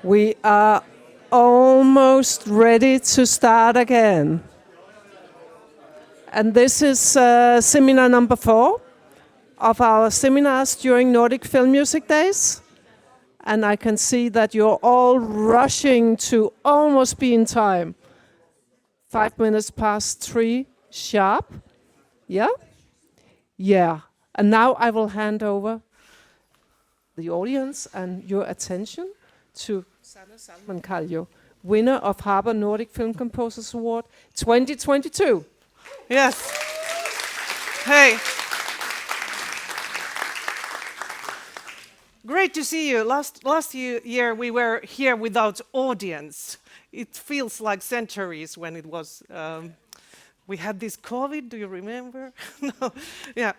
We are almost ready to start again. And this is seminar number 4 of our seminars during Nordic Film Music Days. And I can see that you're all rushing to almost be in time. 5 minutes past 3 sharp. Yeah? Yeah. And now I will hand over the audience and your attention to Sanna Salmenkallio, winner of HARPA Nordic Film Composers Award 2022. Yes. Hey. Great to see you. Last year we were here without audience. It feels like centuries when it was. We had this COVID. Do you remember? No. Yeah.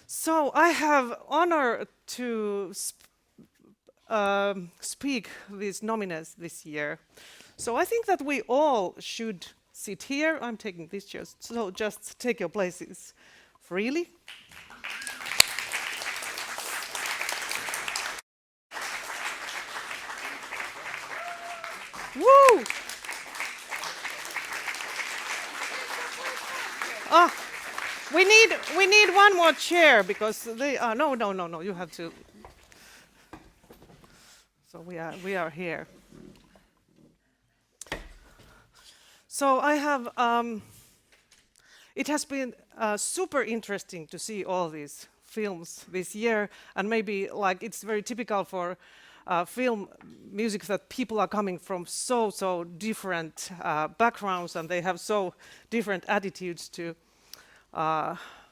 So I have honor to speak these nominees this year. So I think that we all should sit here. I'm taking this chair, so just take your places freely. Woo! We need one more chair because they are no. You have to. So we are here. So I have. It has been super interesting to see all these films this year, and maybe like it's very typical for film music that people are coming from so different backgrounds, and they have so different attitudes to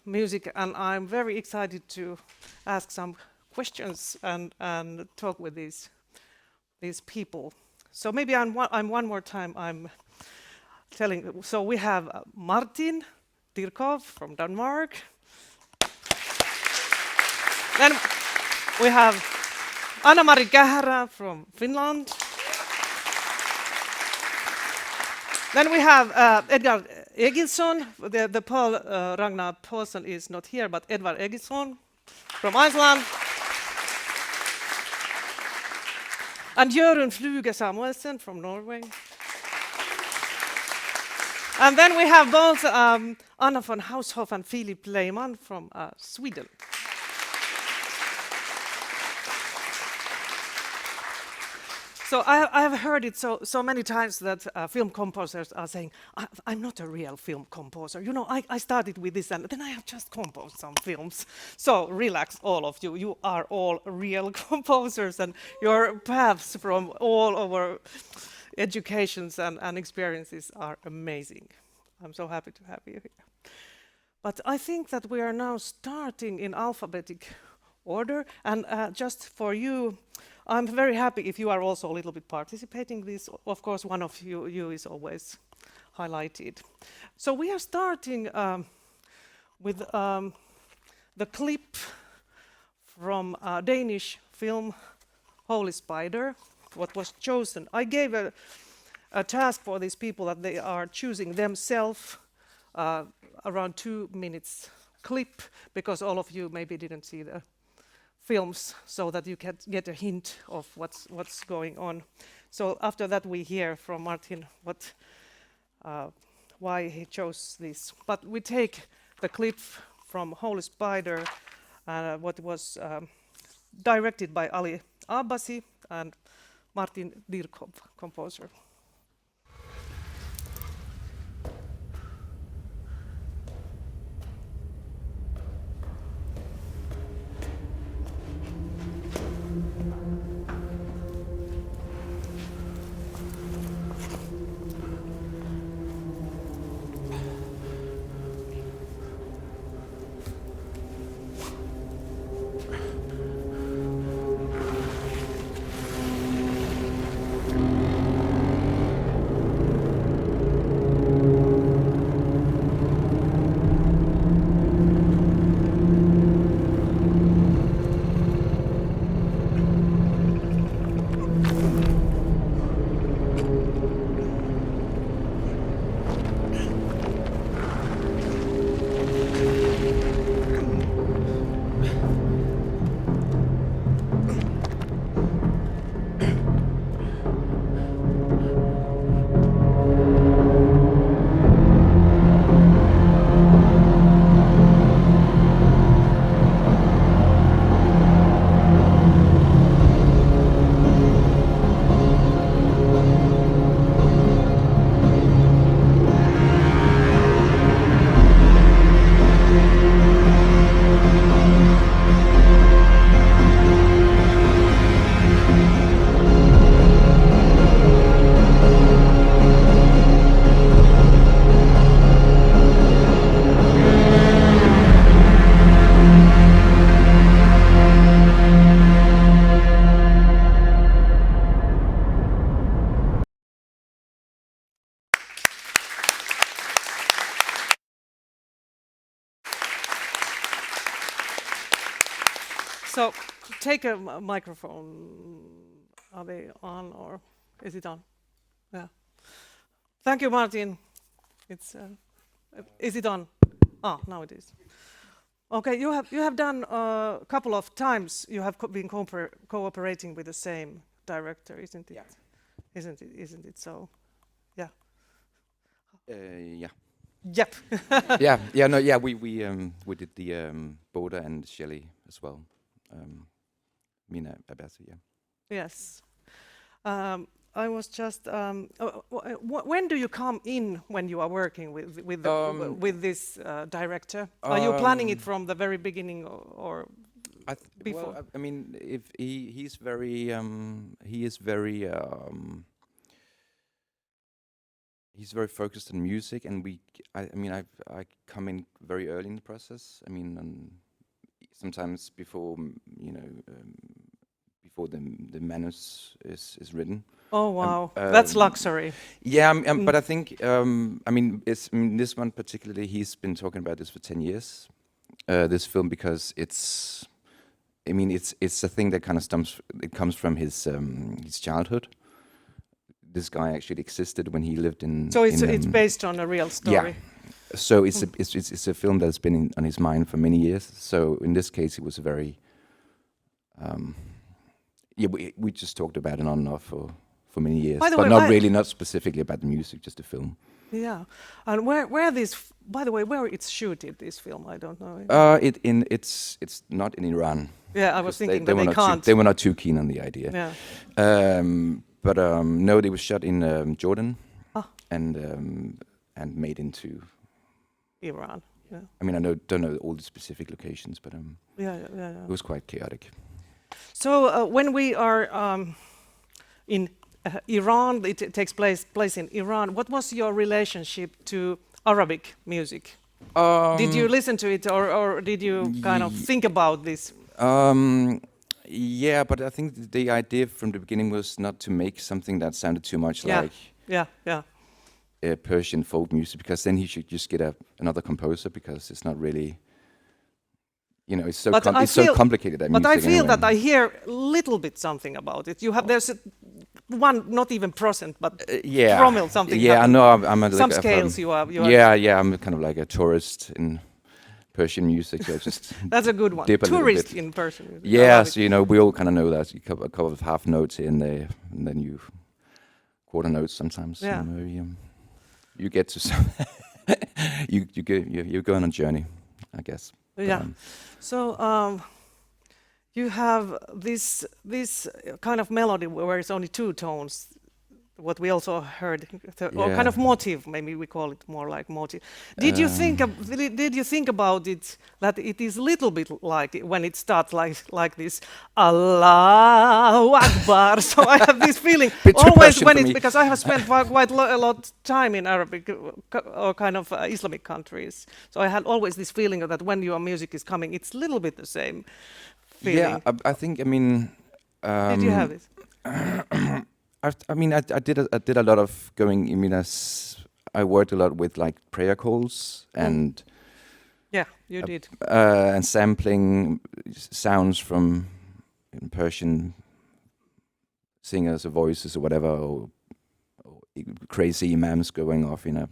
music. And I'm very excited to ask some questions and talk with these people. So maybe I'm one more time I'm telling. So we have Martin Dirkov from Denmark. Then we have Anna-Mari Kähärä from Finland. Then we have Edvard Egilsson. The Páll Ragnar Pálsson is not here, but Edvard Egilsson from Iceland. And Jørund Fluge Samuelsen from Norway. And then we have both Anna von Hausswolff and Filip Leyman from Sweden. So I have heard it so many times that film composers are saying, I'm not a real film composer. You know, I started with this and then I have just composed some films. So relax, all of you. You are all real composers, and your paths from all over educations and experiences are amazing. I'm so happy to have you here. But I think that we are now starting in alphabetic order, and just for you, I'm very happy if you are also a little bit participating in this. Of course, one of you is always highlighted. So we are starting with the clip from a Danish film, Holy Spider, what was chosen. I gave a task for these people that they are choosing themselves around 2 minutes clip, because all of you maybe didn't see the films, so that you can get a hint of what's going on. So after that we hear from Martin why he chose this. But we take the clip from Holy Spider, what was directed by Ali Abbasi and Martin Dirkov, composer. So take a microphone. Are they on or is it on? Yeah. Thank you, Martin. It's is it on? Ah, now it is. Okay, you have done a couple of times. You have been cooperating with the same director, isn't it? Yeah. Isn't it so? Yeah. Yeah. Yep. We did the Boda and Shelley as well. Mina Abassi, yeah. Yes. I was just. When do you come in when you are working with this director? Are you planning it from the very beginning or before? Well, I mean, if he's very he's very focused on music, and I come in very early in the process. I mean, sometimes before before the manus is written. Oh wow, that's luxury. Yeah, but I think this one particularly, he's been talking about this for 10 years. This film, because it's a thing that kind of comes from his childhood. This guy actually existed when he lived in. So it's based on a real story. Yeah. So it's a film that's been on his mind for many years. So in this case, it was a very. We just talked about it on and off for many years, but not specifically about the music, just the film. Yeah, and where this? By the way, where it's shooted, this film? I don't know. It's not in Iran. Yeah, I was thinking that they can't. They were not too keen on the idea. Yeah. But no, they were shot in Jordan, and made into Iran. Yeah. I mean, don't know all the specific locations, but yeah. It was quite chaotic. So when we are in Iran, it takes place in Iran. What was your relationship to Arabic music? Did you listen to it, or did you kind of think about this? Yeah, but I think the idea from the beginning was not to make something that sounded too much like Persian folk music, because then he should just get another composer, because it's not really. It's so complicated, that music. But I feel anyway. that I hear a little bit something about it. There's one, not even percent, but promille something. Yeah, I know. I'm some scales you are. Yeah. I'm kind of like a tourist in Persian music. So just that's a good one. Tourist in Persian music. Yeah, so we all kind of know that. You a couple of half notes in there, and then you quarter notes sometimes. Yeah. You get to some. you go on a journey, I guess. Yeah. So you have this kind of melody where it's only two tones, what we also heard, or kind of motive. Maybe we call it more like motive. Did you think about it, that it is a little bit like when it starts like this, Allahu Akbar? So I have this feeling always when it's, because I have spent quite a lot of time in Arabic or kind of Islamic countries. So I had always this feeling that when your music is coming, it's a little bit the same feeling. Yeah, I think. I mean. Did you have this? I did a lot of going. I mean, I worked a lot with like prayer calls and. Yeah, you did. And sampling sounds from Persian singers or voices or whatever, or crazy imams going off in a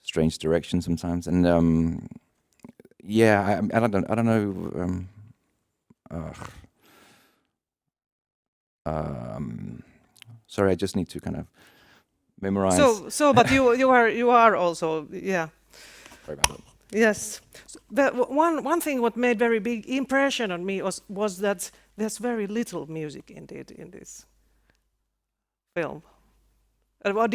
strange direction sometimes. And I don't know. Sorry, I just need to kind of memorize. But you are also, yeah. Sorry about that. Yes. One thing what made very big impression on me was that there's very little music indeed in this film. Or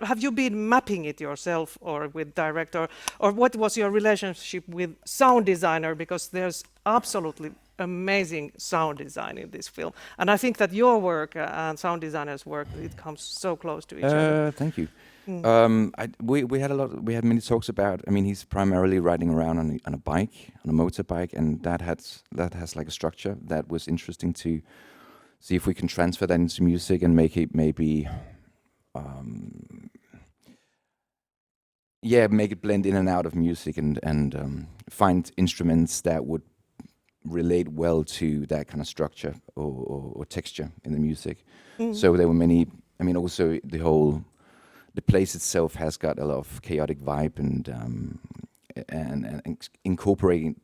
have you been mapping it yourself, or with director, or what was your relationship with sound designer? Because there's absolutely amazing sound design in this film, and I think that your work and sound designers' work, it comes so close to each other. Thank you. We had many talks about. I mean, he's primarily riding around on a bike, on a motorbike, and that has like a structure that was interesting to see if we can transfer that into music and make it maybe. Make it blend in and out of music, and find instruments that would relate well to that kind of structure or texture in the music. So there were many. I mean, also the place itself has got a lot of chaotic vibe and incorporating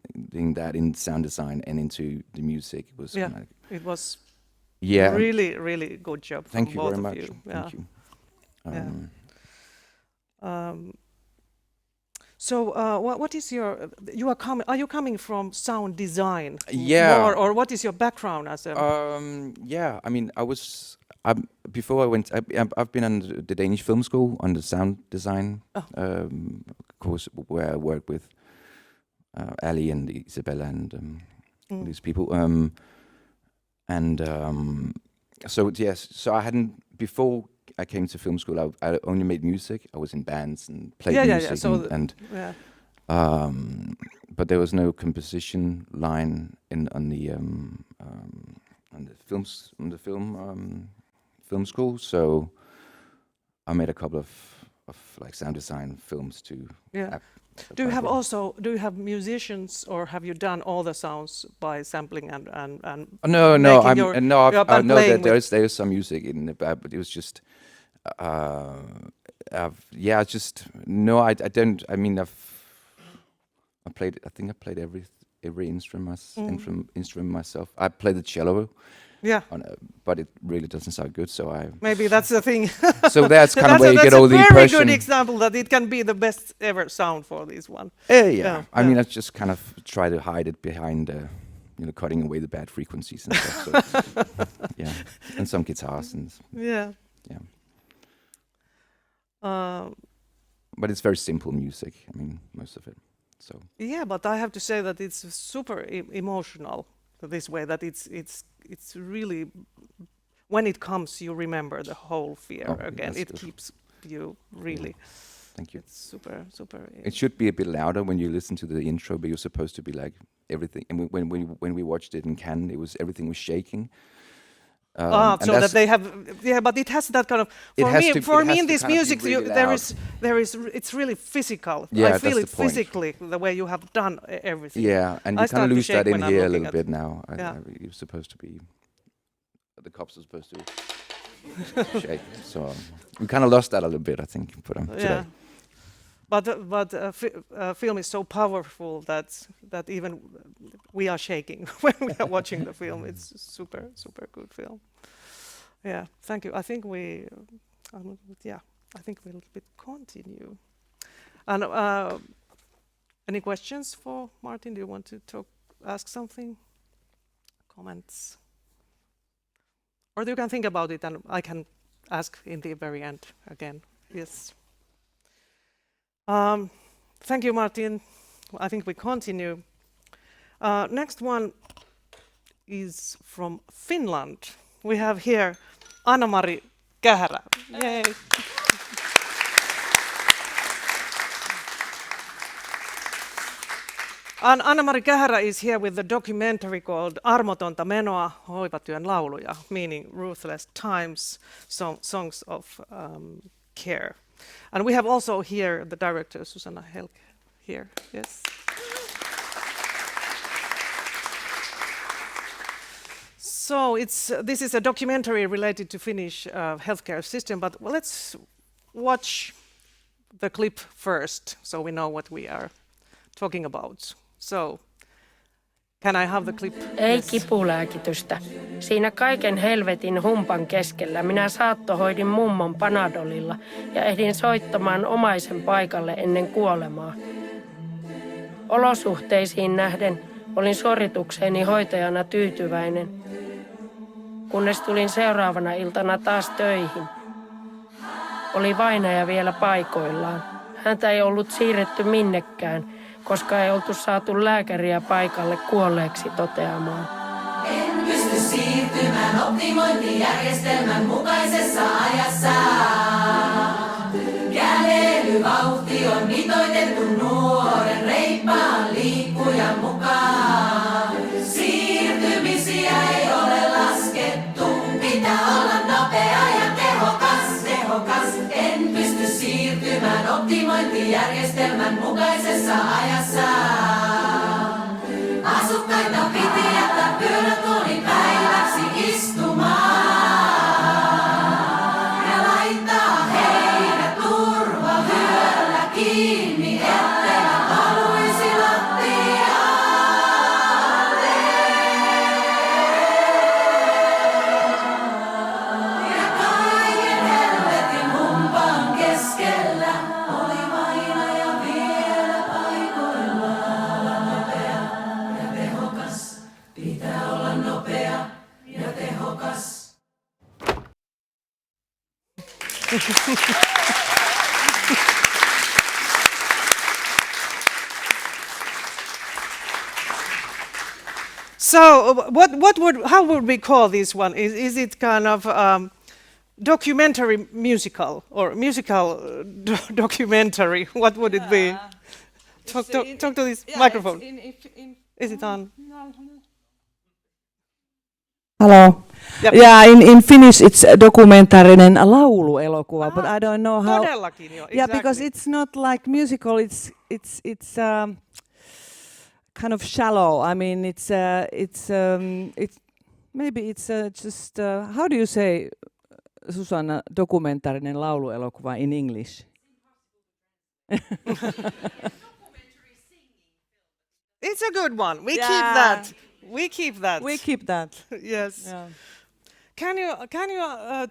that in sound design and into the music was. It was. Yeah, really good job. Thank you both very of much. You. Thank you. So, what is your? Are you coming from sound design? Yeah. More, or what is your background as a? Yeah. I mean, before I went. I've been on the Danish Film School on the sound design course where I worked with Ali and Isabella and these people. So yes. So I hadn't before. I came to film school. I only made music. I was in bands and played music. Yeah. So but there was no composition line on the film school. So I made a couple of like sound design films too. Yeah. Do you have musicians, or have you done all the sounds by sampling and No. I know that there is some music in the band, but it was just. I don't. I mean, I played every instrument myself. I play the cello. Yeah. But it really doesn't sound good, so maybe that's the thing. So that's kind of where you get all the That's a very impression. good example that it can be the best ever sound for this one. Yeah. I mean, I just kind of try to hide it behind, cutting away the bad frequencies and stuff. So, yeah, and some guitars and. Yeah. But it's very simple music. I mean, most of it. So. Yeah, but I have to say that it's super emotional this way. That it's really, when it comes, you remember the whole fear again. It good. Keeps you really. Yeah. Thank you. It's super. It should be a bit louder when you listen to the intro, but you're supposed to be like everything. And when we watched it in Cannes, everything was shaking. So that they have, but it has that kind of. For me, in this music, really there is. It's really physical. Yeah, I feel that's it the point. physically, the way you have done everything. Yeah, and you kind of lose that in here a little bit now. You're supposed to be. The cops are supposed to shake. So we kind of lost that a little bit, I think. Today. But film is so powerful that even we are shaking when we are watching the film. It's super good film. Yeah, thank you. I think we'll continue. And any questions for Martin? Do you want to ask something? Comments? Or you can think about it, and I can ask in the very end again. Yes. Thank you, Martin. I think we continue. Next one is from Finland. We have here Anna-Mari Kähärä. Yay. Anna-Mari Kähärä is here with the documentary called Armotonta menoa, hoivatyön lauluja, meaning ruthless times, songs of care. And we have also here the director, Susanna Helke, here. Yes. So this is a documentary related to Finnish healthcare system, but let's watch the clip first, so we know what we are talking about. So, can I have the clip? Ei kipulääkitystä. Siinä kaiken helvetin humpan keskellä minä saattohoidin mummon Panadolilla ja ehdin soittamaan omaisen paikalle ennen kuolemaa. Olosuhteisiin nähden olin suoritukseeni hoitajana tyytyväinen, kunnes tulin seuraavana iltana taas töihin. Oli vainaja vielä paikoillaan. Häntä ei ollut siirretty minnekään, koska ei oltu saatu lääkäriä paikalle kuolleeksi toteamaan. En pysty siirtymään optimointijärjestelmän mukaisessa ajassa. Kävelyvauhti on mitoitettu nuoren reippaan liikkujan mukaan. Siirtymisiä ei ole laskettu, pitää olla nopea ja tehokas. En pysty siirtymään optimointijärjestelmän mukaisessa ajassa. Asukkaita pitää kiinni, etteivät valuisi lattialle. Ja kaiken helvetin humpan keskellä oli vainaja vielä paikoillaan. Nopea ja tehokas, pitää olla nopea ja tehokas. So, how would we call this one? Is it kind of documentary musical or musical documentary? What would it be? Talk to this microphone. Is it on? Hello. Yep. Yeah, in Finnish it's a dokumentaarinen lauluelokuva, but I don't know how. Todellakin jo, Yeah, exactly. because it's not like musical. It's kind of shallow. I mean, it's maybe it's just how do you say, Susanna, dokumentaarinen lauluelokuva in English? It's a good one. We Yeah. keep that. We keep that. We keep that. Yes. Yeah. Can you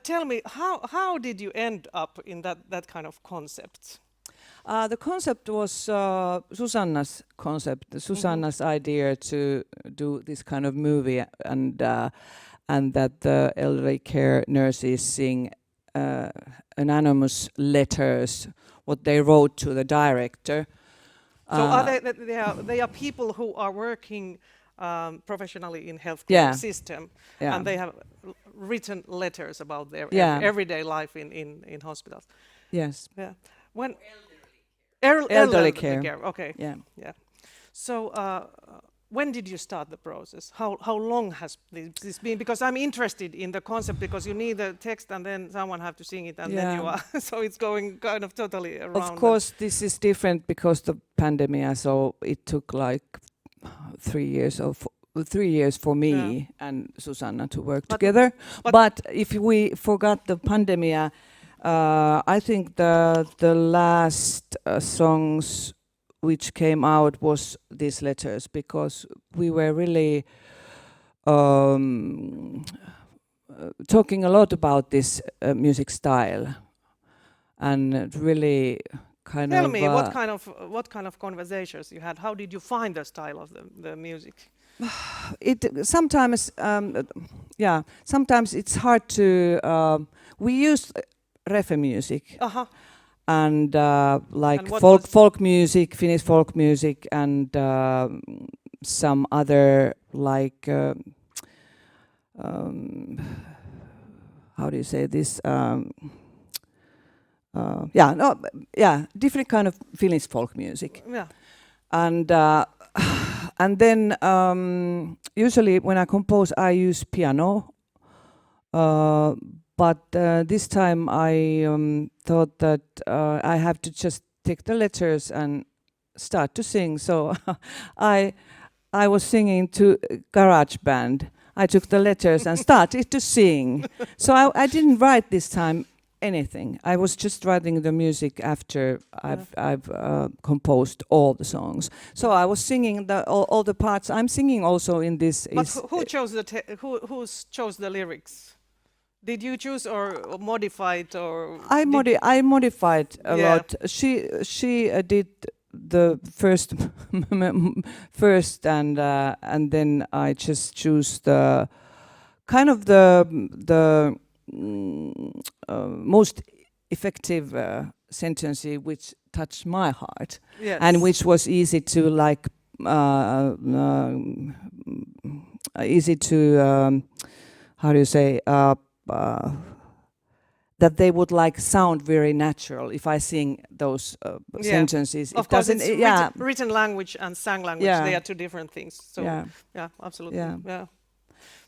tell me how did you end up in that kind of concept? The concept was Susanna's concept, Susanna's idea to do this kind of movie, and that the elderly care nurses sing anonymous letters, what they wrote to the director. So they are people who are working professionally in healthcare Yeah. system, Yeah. and they have written letters about their Yeah. everyday life in hospitals. Yes. Yeah. When Elderly care. Okay. Yeah. Yeah. So when did you start the process? How long has this been? Because I'm interested in the concept, because you need the text and then someone have to sing it, and then you are so it's going kind of totally around. Of course, this is different because the pandemic. So it took like 3 years for me and Susanna to work together. But if we forgot the pandemic, I think the last songs which came out was these letters, because we were really talking a lot about this music style, and really kind Tell of. me what kind of conversations you had. How did you find the style of the music? It sometimes, sometimes it's hard to. We use refe music. And like And folk music, Finnish folk music, and some other like how do you say this? Different kind of Finnish folk music. Yeah. And then usually when I compose, I use piano. But this time I thought that I have to just take the letters and start to sing. So I was singing to garage band. I took the letters and started to sing. So I didn't write this time anything. I was just writing the music after I've composed all the songs. So I was singing all the parts. I'm singing also in this. But who chose who chose the lyrics? Did you choose or modify it, or I modified a lot. She did the first and then I just choose the kind of the most effective sentence which touched my heart, and which was easy to like easy to how do you say that they would like sound very natural if I sing those sentences. Of course, it's written language and sang language. They are two different things. So yeah, absolutely. Yeah.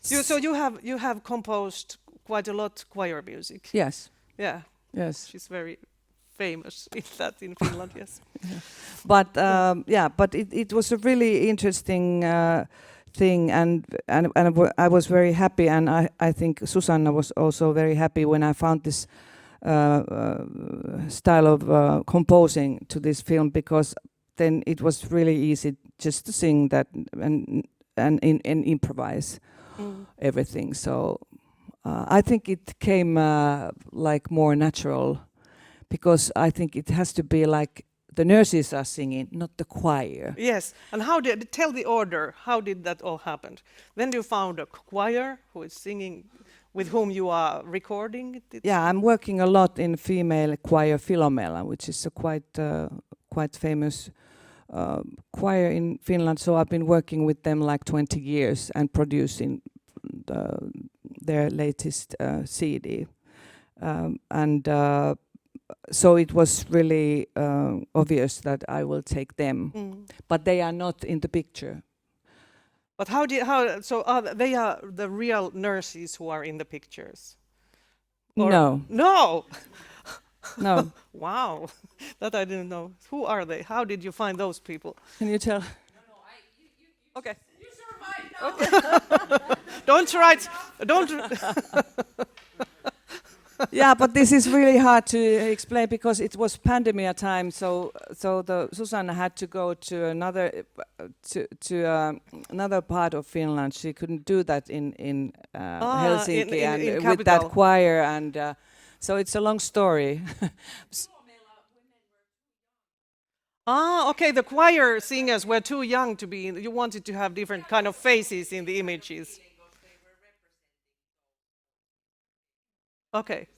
So you have composed quite a lot choir music. Yes. Yeah. Yes. She's very famous in that in Finland. Yes. But it was a really interesting thing, and I was very happy, and I think Susanna was also very happy when I found this style of composing to this film, because then it was really easy just to sing that and improvise everything. So I think it came like more natural, because I think it has to be like the nurses are singing, not the choir. Yes, and tell the order, how did that all happen? Then you found a choir who is singing, with whom you are recording? Yeah, I'm working a lot in female choir Philomela, which is a quite famous choir in Finland. So I've been working with them like 20 years and producing their latest CD. So it was really obvious that I will take them, but they are not in the picture. But they are the real nurses who are in the pictures? No. No! No. Wow, that I didn't know. Who are they? How did you find those people? Can you tell? Okay. You survived now. Okay. Don't. Yeah, but this is really hard to explain because it was pandemic time. So the Susanna had to go to another part of Finland. She couldn't do that in Helsinki in with that choir, and so it's a long story. Okay. The choir singers were too young to be. You wanted to have different kind of faces in the images. Okay.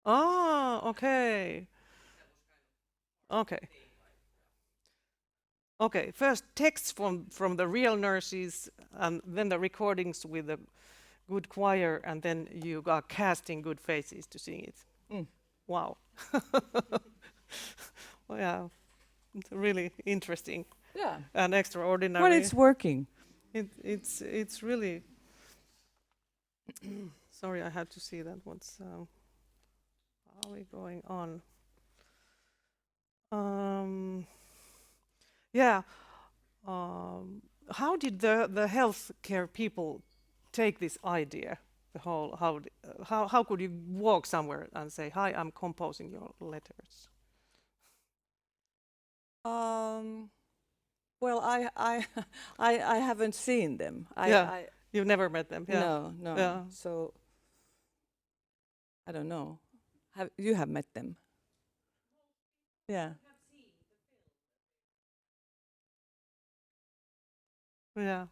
Okay. Okay. Okay. First texts from the real nurses, and then the recordings with the good choir, and then you are casting good faces to sing it. Wow. Well, yeah. It's really interesting. Yeah. And extraordinary. But it's working. It's really. Sorry, I had to see that. What's how are we going on? Yeah. How did the healthcare people take this idea? The whole how could you walk somewhere and say, "Hi, I'm composing your letters"? Well, I haven't seen them. You've never met them. Yeah. No. Yeah. So I don't know. You have met them? Yeah. Yeah.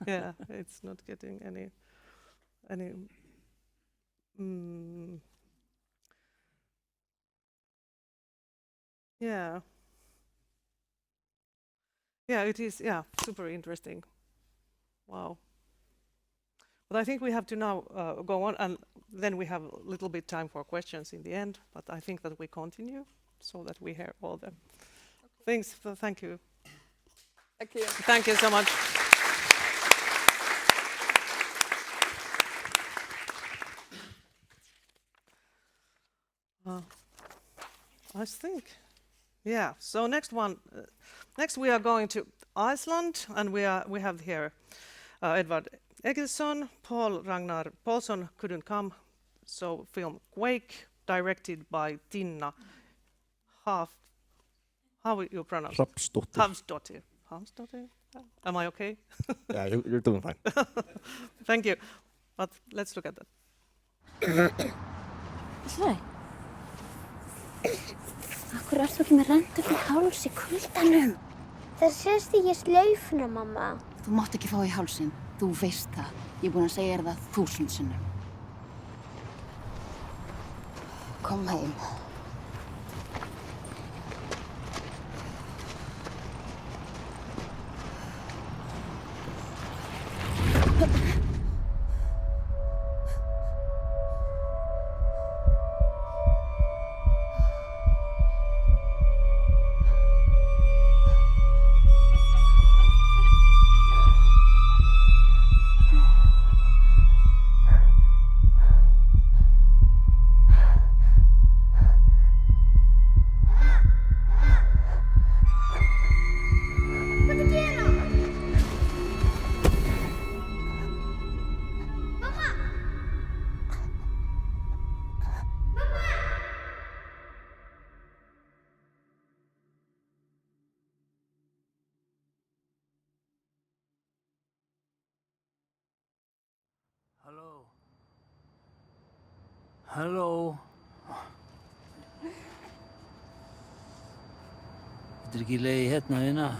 Yeah, it's not getting any. Yeah. Yeah, it is. Yeah, super interesting. Wow. But I think we have to now go on, and then we have a little bit time for questions in the end. But I think that we continue so that we hear all the things. So thank you. Thank you. Thank you so much. I think, yeah. So next we are going to Iceland, and we have here Edvard Egilsson. Páll Ragnar Pálsson couldn't come, so film Quake, directed by Tinna how will you pronounce? Hausswolff. Hausswolff. Am I okay? Yeah, you're doing fine. Thank you. But let's look at that. Sæ. Akkur ertu ekki með rendur í háls í kuldanum? Það sést ekki slaufuna, mamma. Þú mátt ekki fá í hálsinn. Þú veist það. Ég er búin að segja þér það 1000 sinnum. Kom heim. Hallå. Dricker lägenheterna dina?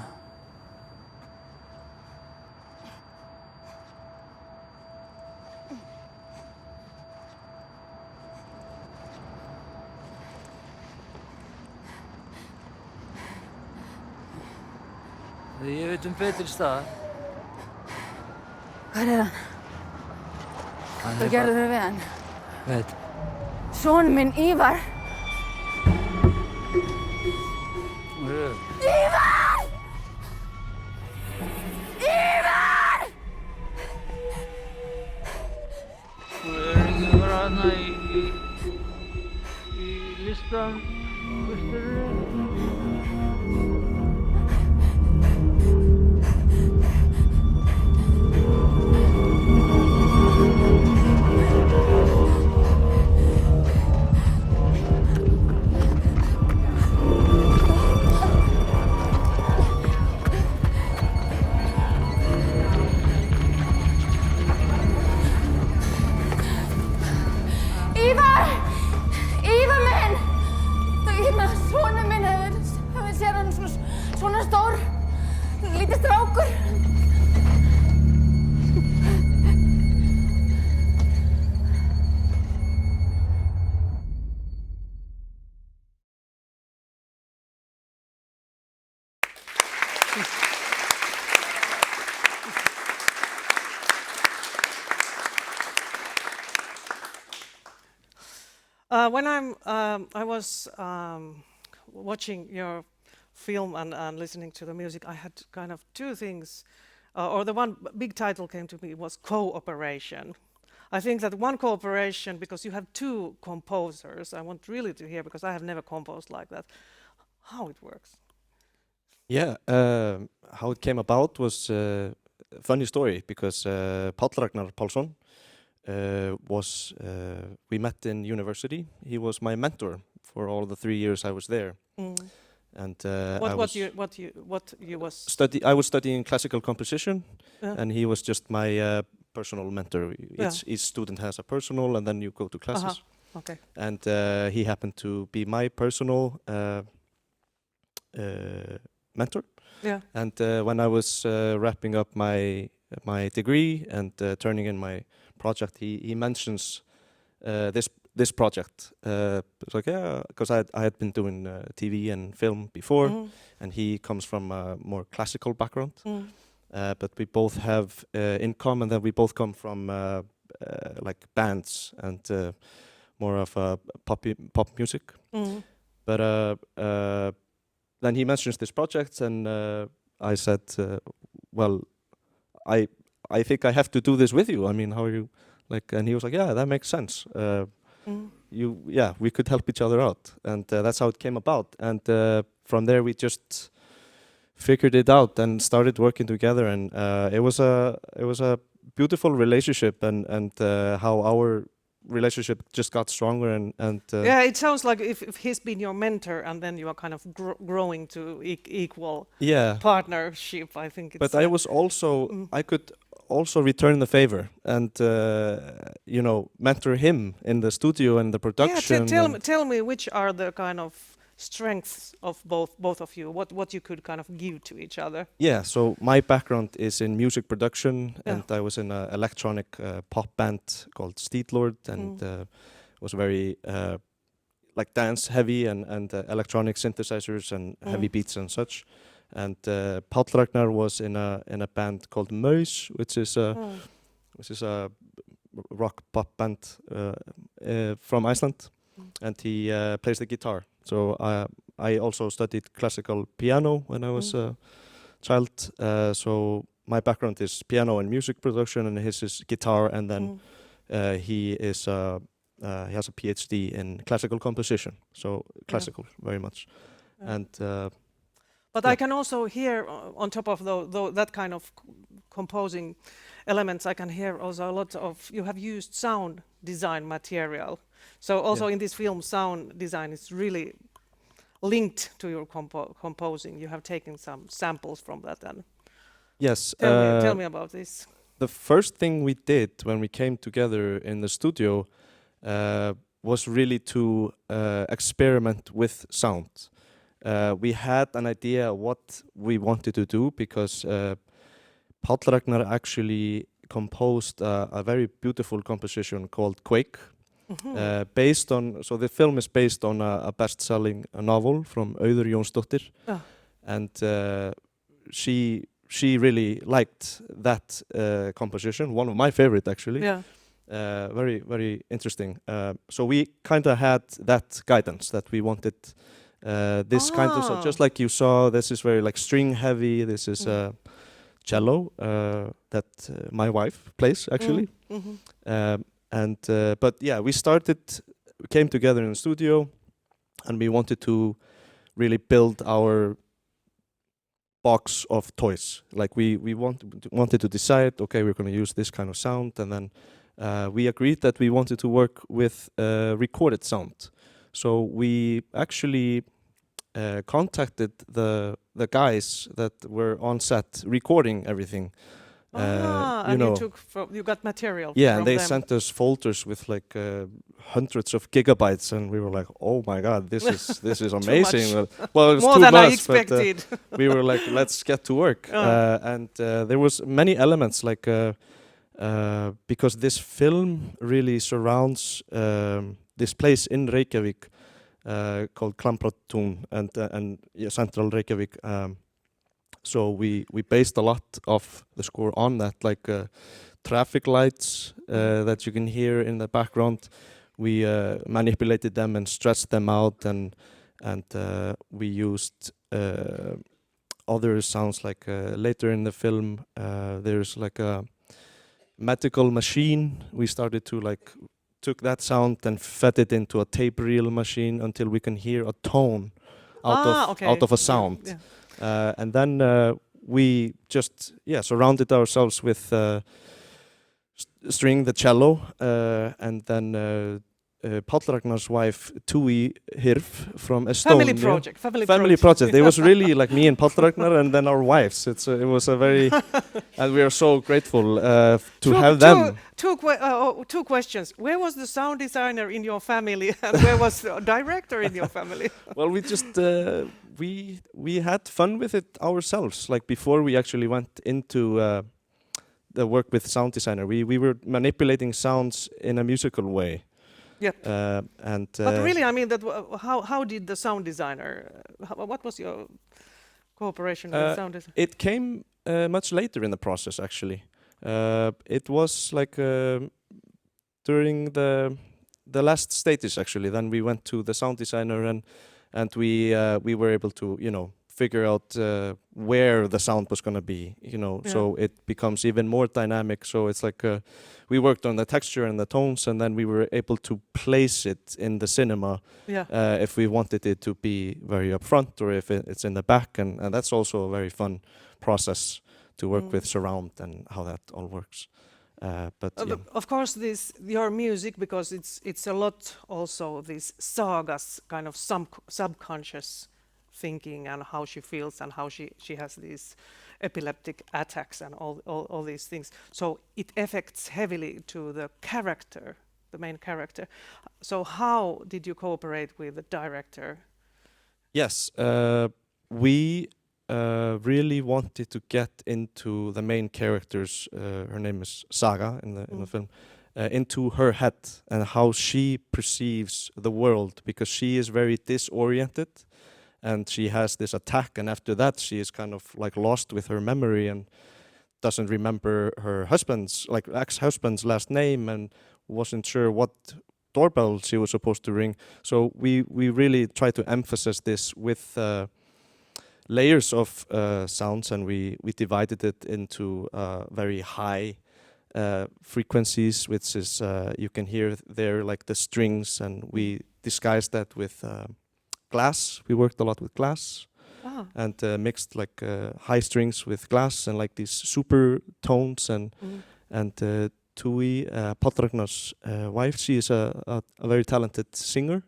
Ég veit betri stað. Hvar er hann? Hvað gerðu þau við hann? Veit. Son minn Ívar. Ívar! Ívar! Þú ekki bara hana í listan, Ívar! Ívar minn! Hérna, sonur minn hefur séð hann svona stór, lítið strákur. When I was watching your film and listening to the music, I had kind of two things, or the one big title came to me was cooperation. I think that one cooperation, because you have two composers, I want really to hear, because I have never composed like that, how it works. Yeah, how it came about was a funny story, because Páll Ragnar Pálsson we met in university. He was my mentor for all the 3 years I was there. And I was studying classical composition, and he was just my personal mentor. Each student has a personal, and then you go to classes. Okay. And he happened to be my personal mentor. Yeah. And when I was wrapping up my degree and turning in my project, he mentions this project. It's like, yeah, because I had been doing TV and film before, and he comes from a more classical background. But we both have in common that we both come from like bands and more of pop music. But then he mentions this project, and I said, well, I think I have to do this with you. I mean, how are you? Like, and he was like, yeah, that makes sense. We could help each other out, and that's how it came about. And from there, we just figured it out and started working together. And it was a beautiful relationship, and how our relationship just got stronger. And yeah, it sounds like if he's been your mentor, and then you are kind of growing to equal partnership. I think. It's but I was also I could also return the favor and mentor him in the studio and the production. Yeah, tell me which are the kind of strengths of both of you. What you could kind of give to each other. Yeah, so my background is in music production, and I was in an electronic pop band called Steedlord, and was very like dance heavy and electronic synthesizers and heavy beats and such. And Páll Ragnar was in a band called Maus, which is a rock pop band from Iceland, and he plays the guitar. So I also studied classical piano when I was a child. So my background is piano and music production, and his is guitar. And then he has a PhD in classical composition. So classical, very much, and. But I can also hear, on top of that kind of composing elements, I can hear also a lot of, you have used sound design material. So also in this film, sound design is really linked to your composing. You have taken some samples from that. And yes. Tell me about this. The first thing we did when we came together in the studio, was really to experiment with sound. We had an idea what we wanted to do because Páll Ragnar actually composed a very beautiful composition called Quake. Based on, so the film is based on a best-selling novel from Auður Jónsdóttir, and she really liked that composition, one of my favorite actually. Yeah. Very, very interesting. So we kind of had that guidance that we wanted this kind of, so just like you saw, this is very like string heavy, this is cello that my wife plays actually. But yeah, we came together in the studio, and we wanted to really build our box of toys. Like we wanted to decide, okay, we're going to use this kind of sound, and then we agreed that we wanted to work with recorded sound. So we actually contacted the guys that were on set recording everything. You got material. Yeah, from and they them. sent us folders with like hundreds of gigabytes, and we were like, "Oh my God, this is amazing!" Well, it was more too than much, I expected. But we were like, "Let's get to work." And there was many elements like because this film really surrounds this place in Reykjavik called Klambratún and central Reykjavik. So we based a lot of the score on that, like traffic lights that you can hear in the background. We manipulated them and stretched them out, and we used other sounds. Like later in the film, there's like a medical machine. We started to took that sound and fed it into a tape reel machine until we can hear a tone out of a sound. Yeah. And then we just surrounded ourselves with string the cello, and then Páll Ragnar's wife Tui Hirf from Estonia. Family project. It was really like me and Páll Ragnar, and then our wives. It was a very, and we are so grateful to have them. Two questions. Where was the sound designer in your family, and where was the director in your family? Well, we just we had fun with it ourselves. Like before we actually went into the work with sound designer, we were manipulating sounds in a musical way. Yeah. But really, I mean, how did the sound designer? What was your cooperation with sound designer? It came much later in the process, actually. It was like during the last stages, actually. Then we went to the sound designer, and we were able to figure out where the sound was going to be. So it becomes even more dynamic. So it's like we worked on the texture and the tones, and then we were able to place it in the cinema if we wanted it to be very upfront or if it's in the back, and that's also a very fun process to work with surround and how that all works. Of course, your music, because it's a lot also these sagas, kind of subconscious thinking and how she feels and how she has these epileptic attacks and all these things. So it affects heavily to the character, the main character. So how did you cooperate with the director? Yes, we really wanted to get into the main character's, her name is Saga in the film, into her head and how she perceives the world, because she is very disoriented. And she has this attack, and after that she is kind of like lost with her memory and doesn't remember her husband's, like ex-husband's last name, and wasn't sure what doorbell she was supposed to ring. So we really try to emphasize this with layers of sounds, and we divided it into very high frequencies, which is you can hear there like the strings, and we disguised that with glass. We worked a lot with glass and mixed like high strings with glass and like these super tones, and Tui, Páll Ragnar's wife, she is a very talented singer.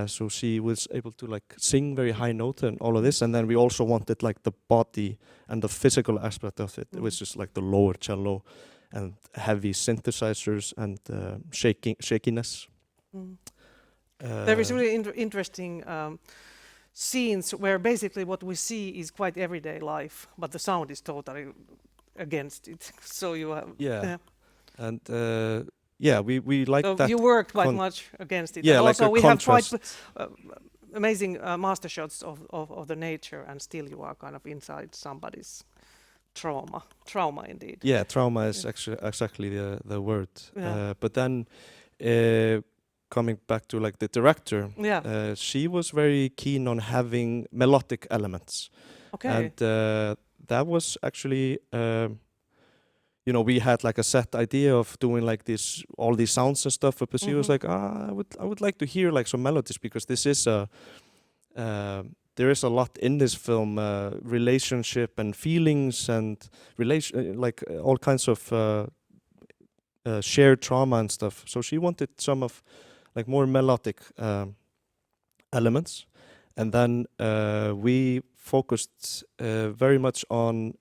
So she was able to like sing very high note and all of this, and then we also wanted like the body and the physical aspect of it, which is like the lower cello and heavy synthesizers and shakiness. There is really interesting scenes where basically what we see is quite everyday life, but the sound is totally against it. So you have and we like so that. You work quite much against it. Yeah, and like also a we contrast. have quite amazing master shots of the nature, and still you are kind of inside somebody's trauma indeed. Yeah, trauma is actually exactly the word. But then coming back to like the director, she was very keen on having melodic elements. Okay. And that was actually, we had like a set idea of doing like all these sounds and stuff. But she was like, I would like to hear like some melodies, because this is there is a lot in this film, relationship and feelings and like all kinds of shared trauma and stuff. So she wanted some of like more melodic elements, and then we focused very much on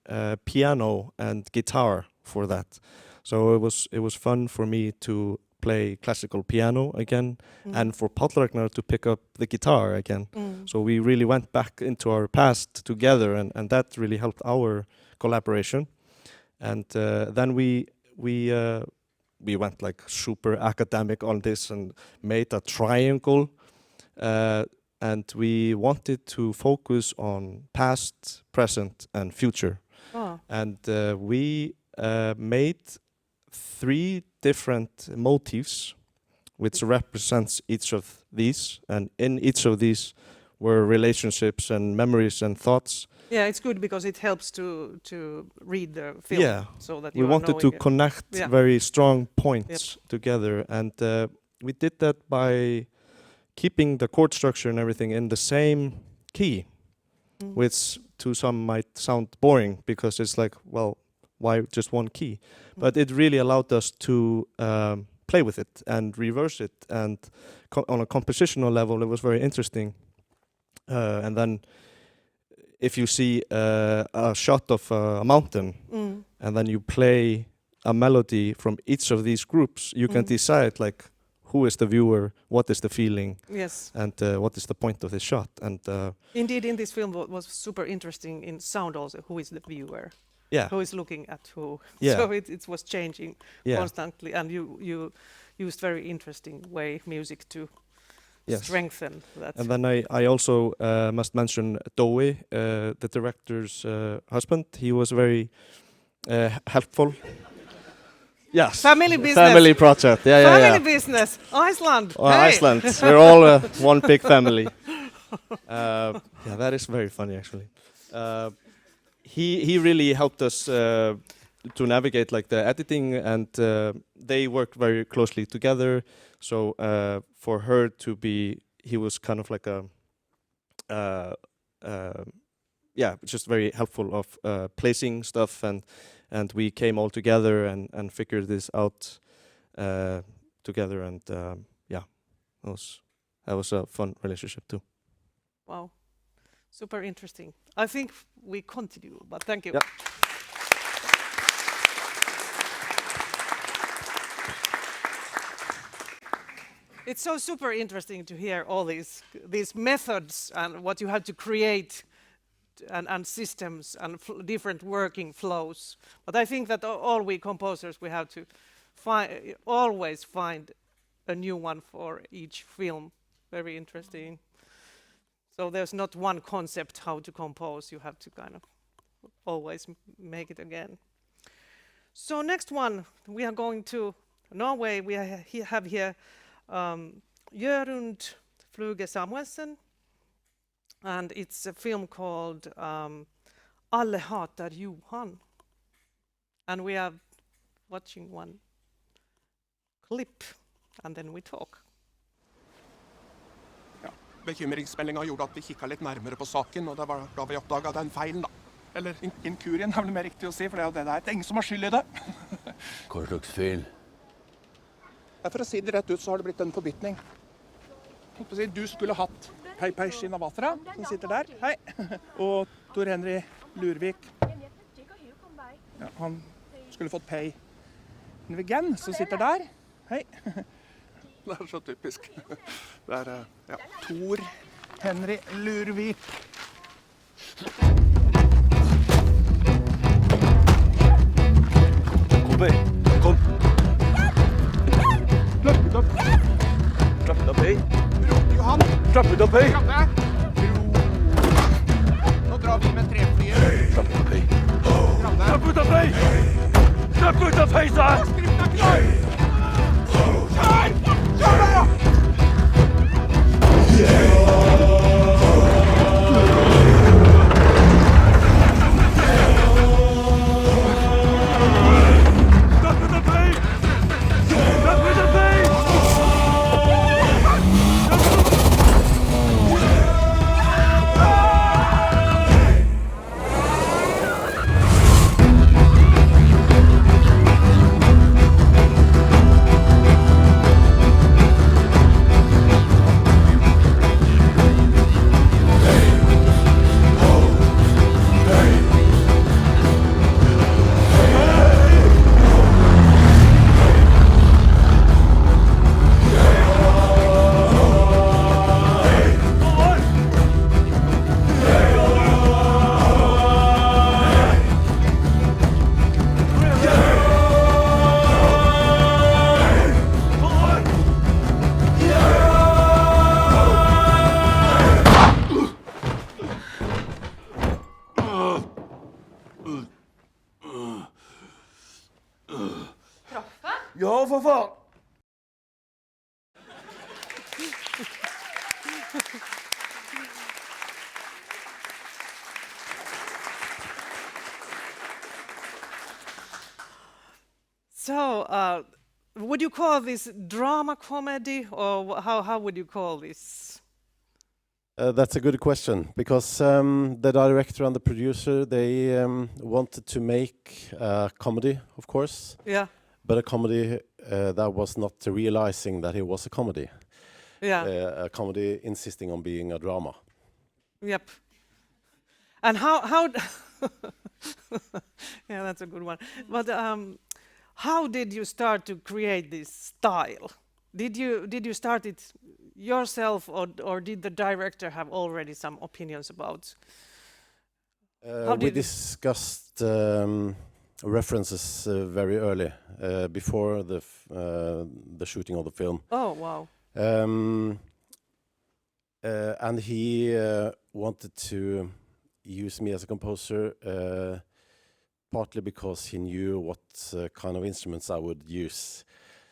piano and guitar for that. So it was fun for me to play classical piano again, and for Páll Ragnar to pick up the guitar again. So we really went back into our past together, and that really helped our collaboration. And then we went like super academic on this and made a triangle, and we wanted to focus on past, present, and future. And we made 3 different motifs which represents each of these, and in each of these were relationships and memories and thoughts. Yeah, it's good because it helps to read the film, so that you we wanted to connect very strong points together, and we did that by keeping the chord structure and everything in the same key, which to some might sound boring, because it's like, well, why just one key? But it really allowed us to play with it and reverse it, and on a compositional level it was very interesting. And then if you see a shot of a mountain, and then you play a melody from each of these groups, you can decide like who is the viewer, what is the feeling, and what is the point of this shot. And indeed, in this film, what was super interesting in sound also, who is the viewer? Who is looking at who? So it was changing constantly, and you used very interesting way music to strengthen that. And then I also must mention Dói, the director's husband. He was very helpful. Yes. Family business. Family project. Family business. Iceland. Iceland. We're all one big family. That is very funny actually. He really helped us to navigate like the editing, and they worked very closely together. So for her to be, he was kind of like just very helpful of placing stuff, and we came all together and figured this out together, and that was a fun relationship too. Wow, super interesting. I think we continue, but thank you. Yeah. It's so super interesting to hear all these methods and what you have to create, and systems and different working flows. But I think that all we composers, we have to always find a new one for each film. Very interesting. So there's not one concept how to compose. You have to kind of always make it again. So next one, we are going to Norway. We have here Jørund Fluge Samuelsen, and it's a film called Alle hatar Johan. And we are watching one clip, and then we talk. Bekymringsmeldinga gjorde at vi kikket litt nærmere på saken, og det var da vi oppdaget den feilen da. Eller inkurien er vel mer riktig å si, for det er ingen som har skyld i det. Hva slags feil? For å si det rett ut, så har det blitt en forbytning. Du skulle hatt Pei Shinawatra, som sitter der. Hei. Og Tor Henry Lurvik. Ja, han skulle fått Pei Nvigen, som sitter der. Hei. Det er så typisk. Det er ja, Tor Henry Lurvik. Kom. Slapp ut opp. Slapp ut opp høy. Johan. Slapp ut opp høy. Nå drar vi med treflyet. Slapp ut opp høy. Slapp ut opp høy. Slapp ut opp høy, sa jeg! Skriften er klar. Kjør! Kjør da! Ja, for faen! So, would you call this drama comedy, or how would you call this? That's a good question, because the director and the producer, they wanted to make a comedy, of course. Yeah. But a comedy that was not realizing that it was a comedy. Yeah. A comedy insisting on being a drama. Yep. And how yeah, that's a good one. But how did you start to create this style? Did you start it yourself, or did the director have already some opinions about? We discussed references very early, before the shooting of the film. Oh wow! And he wanted to use me as a composer, partly because he knew what kind of instruments I would use.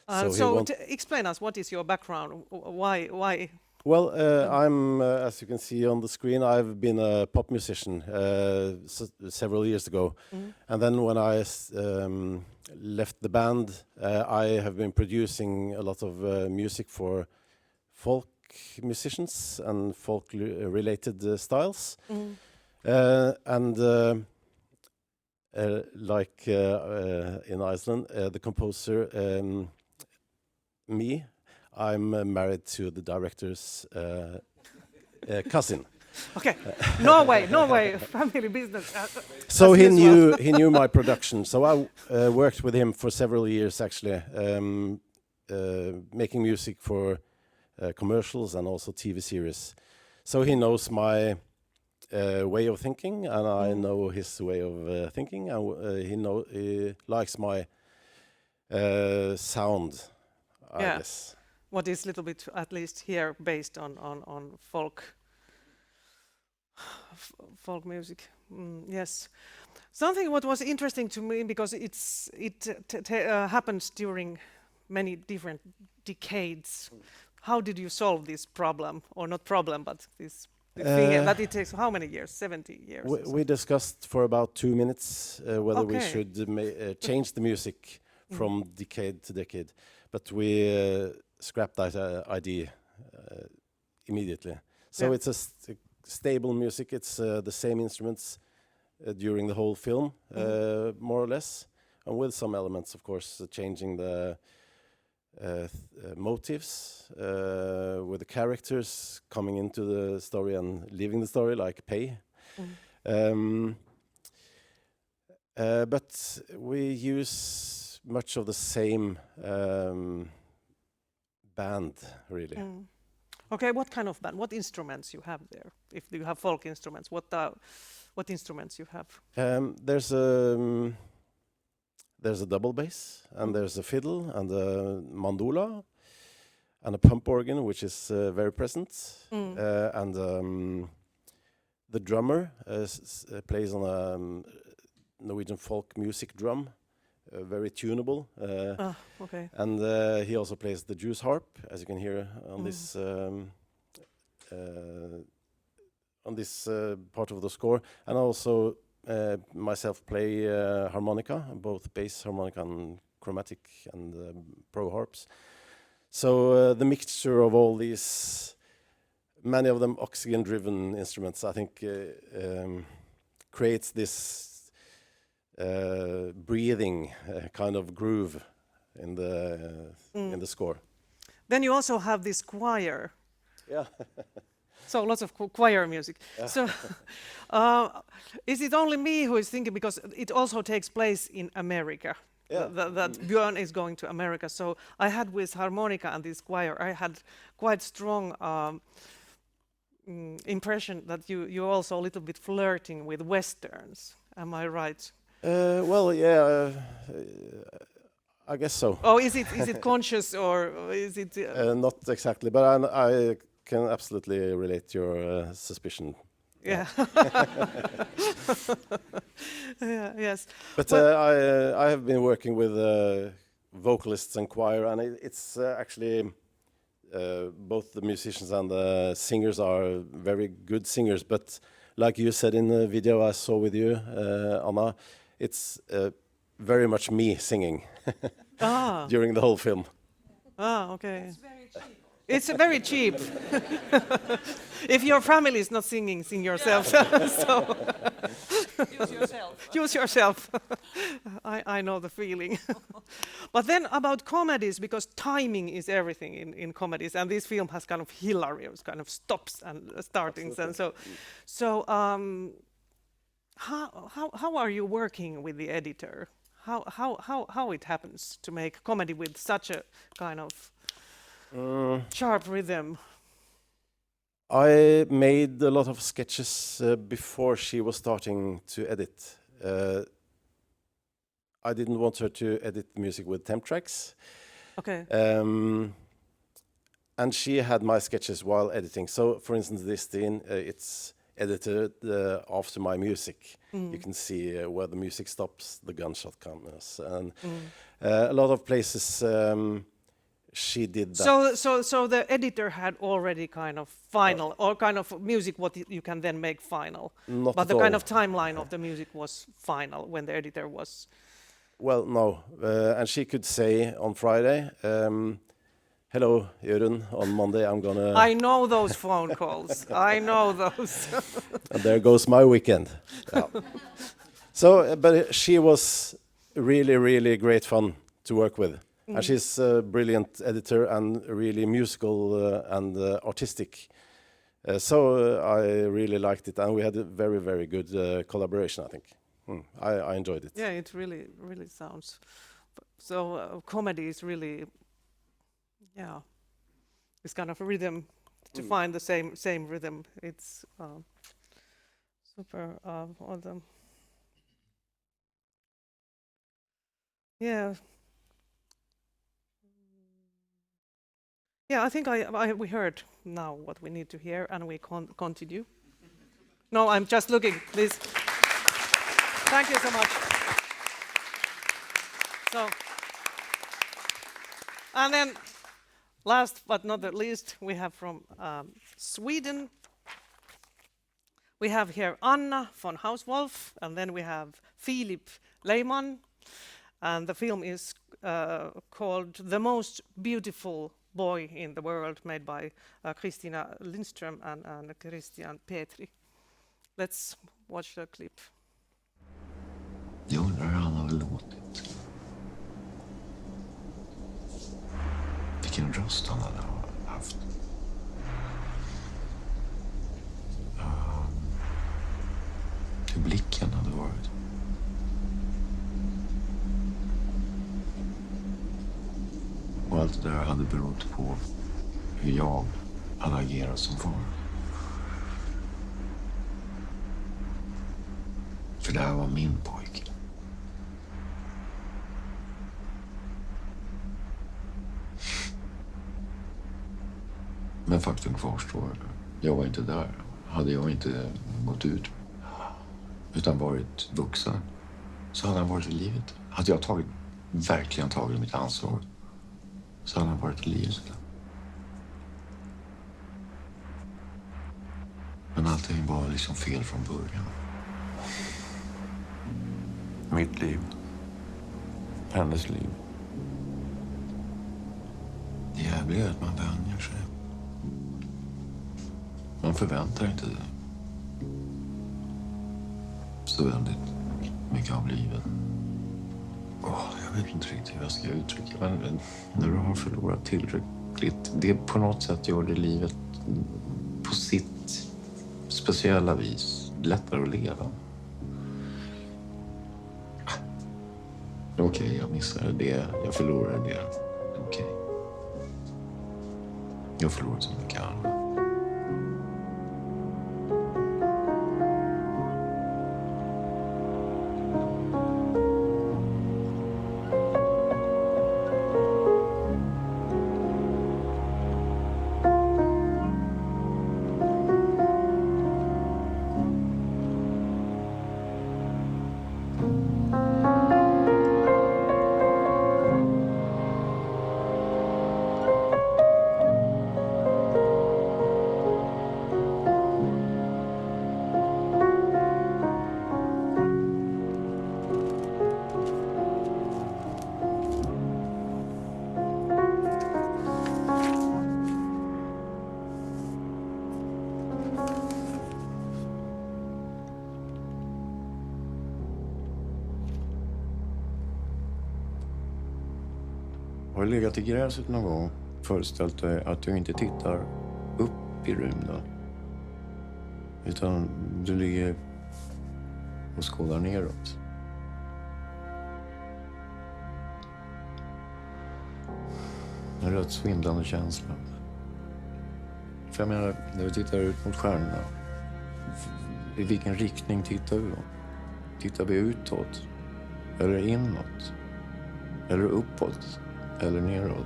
So explain us, what is your background? Why? Well, I'm, as you can see on the screen, I've been a pop musician several years ago. Mm-hmm. And then when I left the band, I have been producing a lot of music for folk musicians and folk-related styles. Mm-hmm. And like in Iceland, the composer, me, I'm married to the director's cousin. Okay, Norway, family business. So he knew my production. So I worked with him for several years, actually, making music for commercials and also TV series. So he knows my way of thinking, and I know his way of thinking, and he likes my sound, I guess. What is a little bit, at least here, based on folk music. Yes, something what was interesting to me, because it happens during many different decades. How did you solve this problem, or not problem, but this thing that it takes how many years? 70 years. We discussed for about 2 minutes whether we should change the music from decade to decade, but we scrapped that idea immediately. So it's a stable music. It's the same instruments during the whole film, more or less, and with some elements, of course, changing the motives, with the characters coming into the story and leaving the story, like Pei. But we use much of the same band, really. Okay, what kind of band? What instruments you have there? If you have folk instruments, what instruments you have? There's a double bass, and there's a fiddle, and a mandola, and a pump organ, which is very present. And the drummer plays on a Norwegian folk music drum, very tunable. Okay. And he also plays the Jews harp, as you can hear on this part of the score. And also myself play harmonica, both bass harmonica and chromatic and pro harps. So the mixture of all these, many of them oxygen-driven instruments, I think creates this breathing kind of groove in the score. Then you also have this choir. Yeah. So lots of choir music. Yeah. So is it only me who is thinking, because it also takes place in America? Yeah. That Björn is going to America. So I had with harmonica and this choir, I had quite strong impression that you're also a little bit flirting with Westerns. Am I right? Well, yeah, I guess so. Oh, is it conscious or is it? Not exactly, but I can absolutely relate your suspicion. Yeah. Yeah. Yes. But I have been working with vocalists and choir, and it's actually both the musicians and the singers are very good singers. But like you said in the video I saw with you, Anna, it's very much me singing during the whole film. Ah, okay. It's very cheap. If your family is not singing, sing yourself. So use yourself. Use yourself. I know the feeling. But then about comedies, because timing is everything in comedies, and this film has kind of hilarious kind of stops and startings, and so how are you working with the editor? How it happens to make comedy with such a kind of sharp rhythm? I made a lot of sketches before she was starting to edit. I didn't want her to edit music with temp tracks. Okay. And she had my sketches while editing. So, for instance, this scene, it's edited after my music. You can see where the music stops, the gunshot comes, and a lot of places she did that. So the editor had already kind of final or kind of music what you can then make final. Not but at the all. kind of timeline of the music was final when the editor was. Well, no, and she could say on Friday, "Hello, Jørund. On Monday, I'm gonna." I know those phone calls. I know those. And there goes my weekend. Yeah. So, but she was really, really great fun to work with. And she's a brilliant editor and really musical and artistic. So I really liked it, and we had a very, very good collaboration, I think. I enjoyed it. Yeah, it really, really sounds. So comedy is really, yeah, it's kind of a rhythm to find the same rhythm. It's super awesome. Yeah. Yeah, I think we heard now what we need to hear, and we continue. No, I'm just looking, please. Thank you so much. So, and then last but not the least, we have from Sweden. We have here Anna von Hausswolff, and then we have Filip Leyman, and the film is called The Most Beautiful Boy in the World, made by Kristina Lindström and Christian Petri. Let's watch the clip. Jag undrar hur han har låtit. Vilken röst han hade haft. Hur blicken hade varit. Och Och allt det där hade berott på hur jag hade agerat som far. För det här var min pojke. Men faktum kvarstår. Jag var inte där. Hade jag inte gått ut utan varit vuxen så hade han varit i livet. Hade jag verkligen tagit mitt ansvar så hade han varit i livet. Men allting var liksom fel från början. Mitt liv. Hennes liv. Det jävliga är att man vänjer sig. Man förväntar inte så väldigt mycket av livet. Jag vet inte riktigt hur jag ska uttrycka. Men när du har förlorat tillräckligt, det på något sätt gör det livet på sitt speciella vis lättare att leva. Okej, jag missade det. Jag förlorade det. Okej. Jag förlorade så mycket annat. Har du legat i gräset någon gång, föreställt dig att du inte tittar upp i rymden? Utan du ligger och skådar neråt. En rätt svindlande känsla. För jag menar, när vi tittar ut mot stjärnorna, i vilken riktning tittar vi då? Tittar vi utåt? Eller inåt? Eller uppåt? Eller neråt?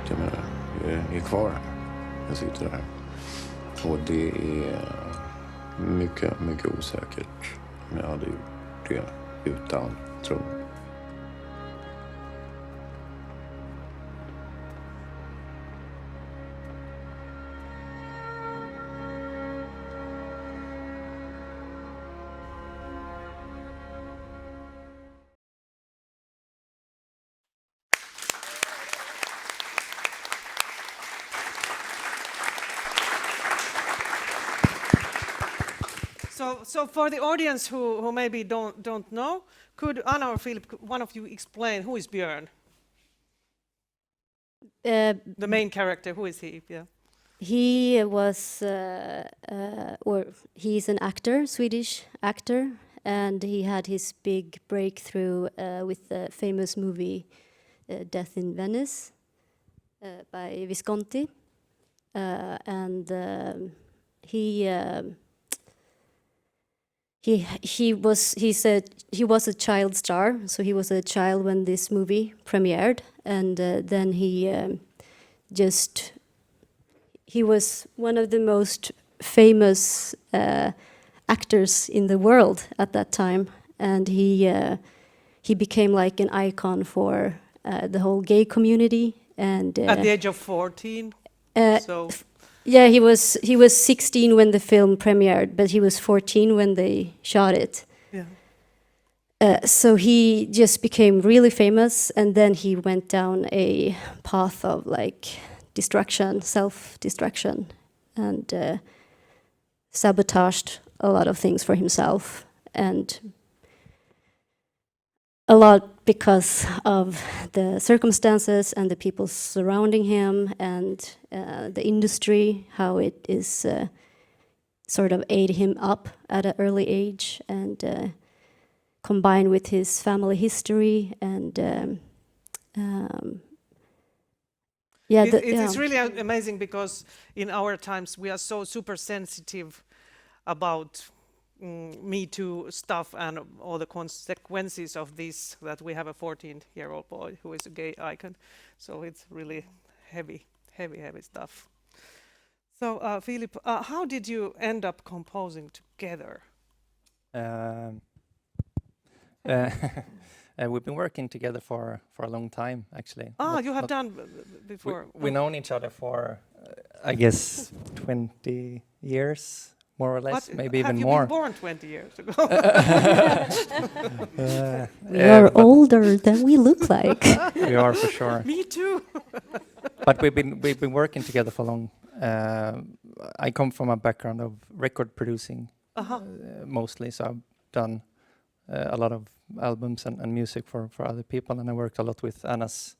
Jag menar, jag är kvar här. Jag sitter här. Och det är mycket, mycket osäkert om jag hade gjort det utan tro. So for the audience who maybe don't know, could Anna or Filip, one of you explain who is Björn? The main character, who is he? Yeah. He was, or he's an actor, Swedish actor, and he had his big breakthrough with the famous movie Death in Venice by Visconti, and he was a child star, so he was a child when this movie premiered, and then he was one of the most famous actors in the world at that time, and he became like an icon for the whole gay community. And at the age of 14, yeah, he was 16 when the film premiered, but he was 14 when they shot it. Yeah. So he just became really famous, and then he went down a path of like destruction, self-destruction, and sabotaged a lot of things for himself. And a lot because of the circumstances and the people surrounding him and the industry, how it is sort of ate him up at an early age, and combined with his family history and It's really amazing because in our times we are so super sensitive about Me Too stuff and all the consequences of this, that we have a 14-year-old boy who is a gay icon. So it's really heavy stuff. So Filip, how did you end up composing together? We've been working together for a long time, actually. You have done before. We've known each other for, I guess, 20 years, more or less, maybe even more. Have you been born 20 years ago? We are older than we look like. We are, for sure. Me too. But we've been working together for long. I come from a background of record producing, mostly, so I've done a lot of albums and music for other people, and I worked a lot with Anna's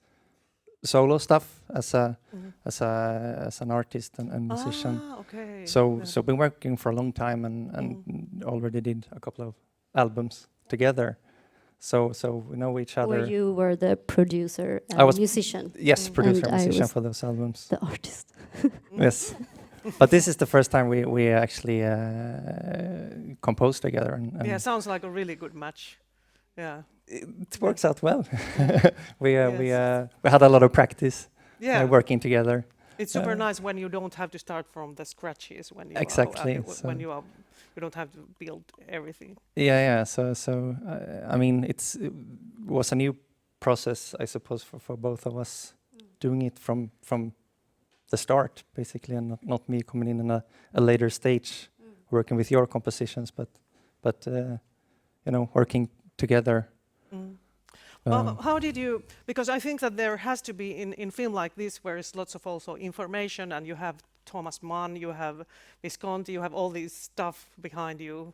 solo stuff as an artist and musician. Okay. So been working for a long time and already did a couple of albums together. So we know each other. Where you were the producer and I was musician. Yes, producer and musician for those albums. The artist. Yes. But this is the first time we actually composed together. And yeah, sounds like a really good match. Yeah, it works out well. We had a lot of practice. Working together. It's super nice when you don't have to start from the scratches. When you exactly when you don't have to build everything. Yeah. So I mean, it was a new process, I suppose, for both of us, doing it from the start, basically, and not me coming in a later stage, working with your compositions, but working together. Well, how did you? Because I think that there has to be in film like this, where it's lots of also information, and you have Thomas Mann, you have Visconti, you have all this stuff behind you.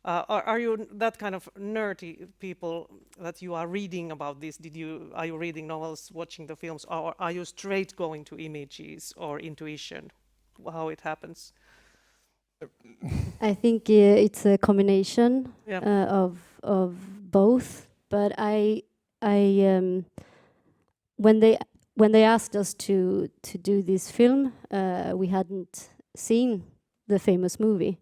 Are you that kind of nerdy people that you are reading about this? Are you reading novels, watching the films, or are you straight going to images or intuition? How it happens? I think it's a combination of both. But when they asked us to do this film, we hadn't seen the famous movie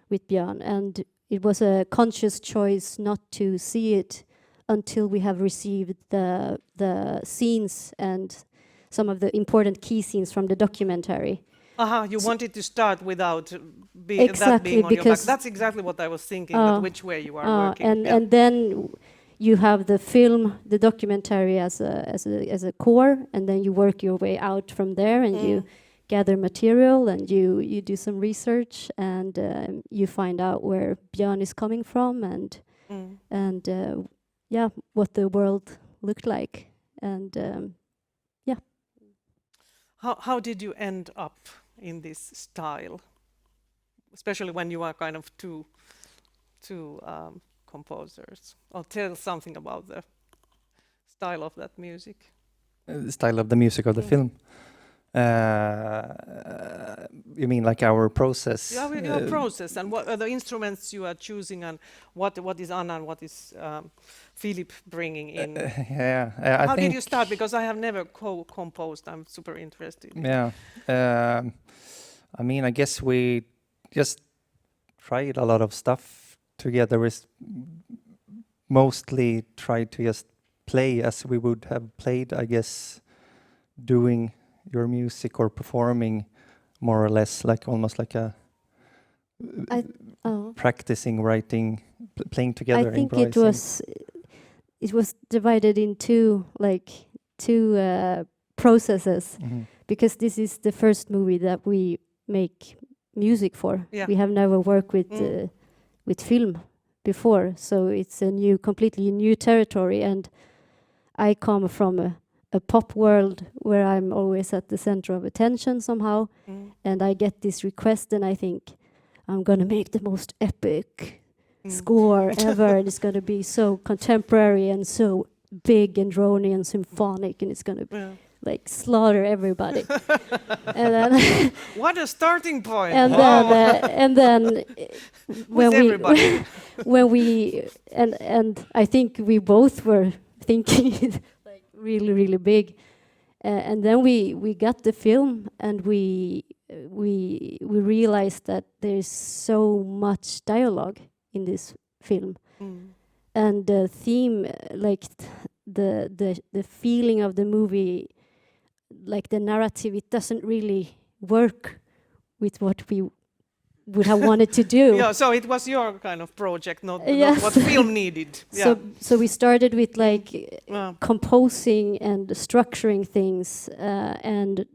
with Björn, and it was a conscious choice not to see it until we have received the scenes and some of the important key scenes from the documentary. You wanted to start without that exactly, being on your back. because That's exactly what I was thinking, but which way you are working. And then you have the film, the documentary as a core, and then you work your way out from there, and you gather material, and you do some research, and you find out where Björn is coming from, and what the world looked like, and How did you end up in this style, especially when you are kind of two composers? Or tell something about the style of that music. The style of the music of the film. You mean like our process? Yeah, your process, and what are the instruments you are choosing, and what is Anna and what is Filip bringing in? How did you start? Because I have never composed. I'm super interested. Yeah, I mean, I guess we just tried a lot of stuff together. We mostly tried to just play as we would have played, I guess, doing your music or performing more or less, like almost like a practicing, writing, playing together. I think it was divided in two processes, because this is the first movie that we make music for. Yeah. We have never worked with film before, so it's completely new territory, and I come from a pop world where I'm always at the center of attention somehow, and I get this request, and I think I'm gonna make the most epic score ever, and it's going to be so contemporary and so big and drony and symphonic, and it's going to like slaughter everybody. And then what a starting point! And then when we and I think we both were thinking like really big, and then we got the film, and we realized that there's so much dialogue in this film, and the theme, like the feeling of the movie, like the narrative, it doesn't really work with what we would have wanted to do. Yeah, so it was your kind of project, not what film needed. Yeah. So we started with like composing and structuring things, and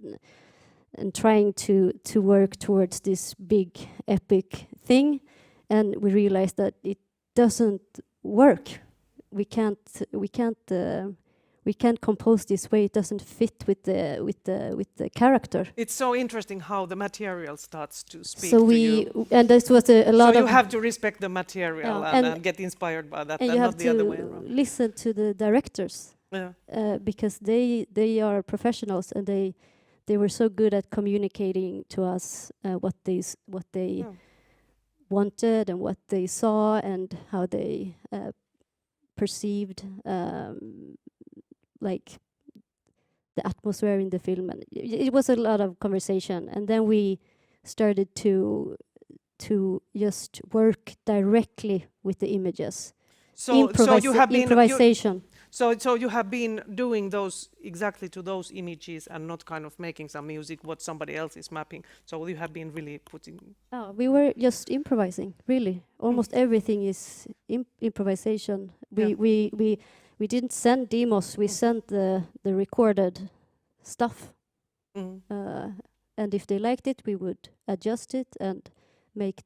trying to work towards this big epic thing, and we realized that it doesn't work. We can't compose this way. It doesn't fit with the character. It's so interesting how the material starts to speak so to we you. And this was a lot so of. you have to respect the material and get inspired by that, and and you not have the other way to around. listen to the directors, because they are professionals, and they were so good at communicating to us what they wanted and what they saw and how they perceived like the atmosphere in the film, and it was a lot of conversation, and then we started to just work directly with the images. So you have been improvisation. So you have been doing those exactly to those images and not kind of making some music what somebody else is mapping. So you have been really putting. Oh, we were just improvising. Really, almost everything is improvisation. We didn't send demos. We sent the recorded stuff, and if they liked it, we would adjust it and make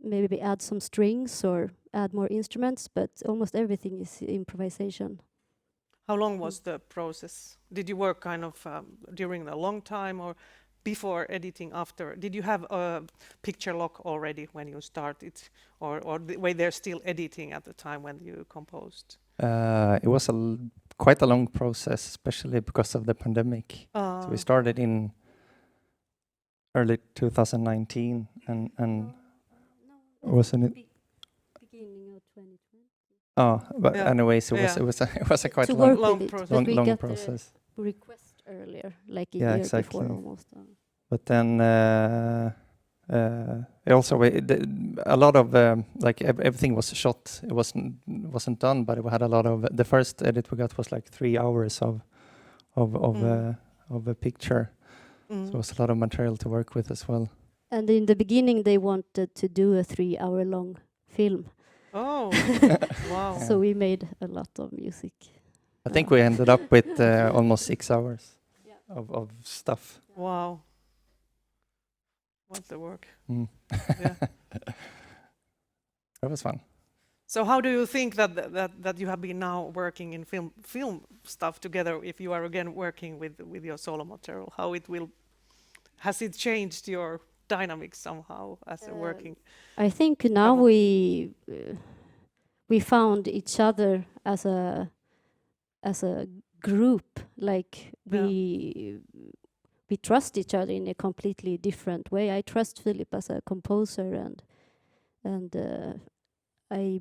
maybe add some strings or add more instruments, but almost everything is improvisation. How long was the process? Did you work kind of during a long time, or before editing, after? Did you have a picture lock already when you started, or were there still editing at the time when you composed? It was quite a long process, especially because of the pandemic. So we started in early 2019, and wasn't it? Beginning of 2020. Oh, but anyways, it was a quite long process. Request earlier, like a year exactly. before almost. But then also a lot of like everything was shot. It wasn't done, but we had a lot of. The first edit we got was like 3 hours of a picture. So it was a lot of material to work with as well. And in the beginning, they wanted to do a 3-hour-long film. Oh, wow! So we made a lot of music. I think we ended up with almost 6 hours of stuff. Wow. What the work. Yeah. That was fun. So how do you think that you have been now working in film stuff together, if you are again working with your solo material? How it will, has it changed your dynamics somehow as a working? I think now we found each other as a group, like we trust each other in a completely different way. I trust Filip as a composer, and I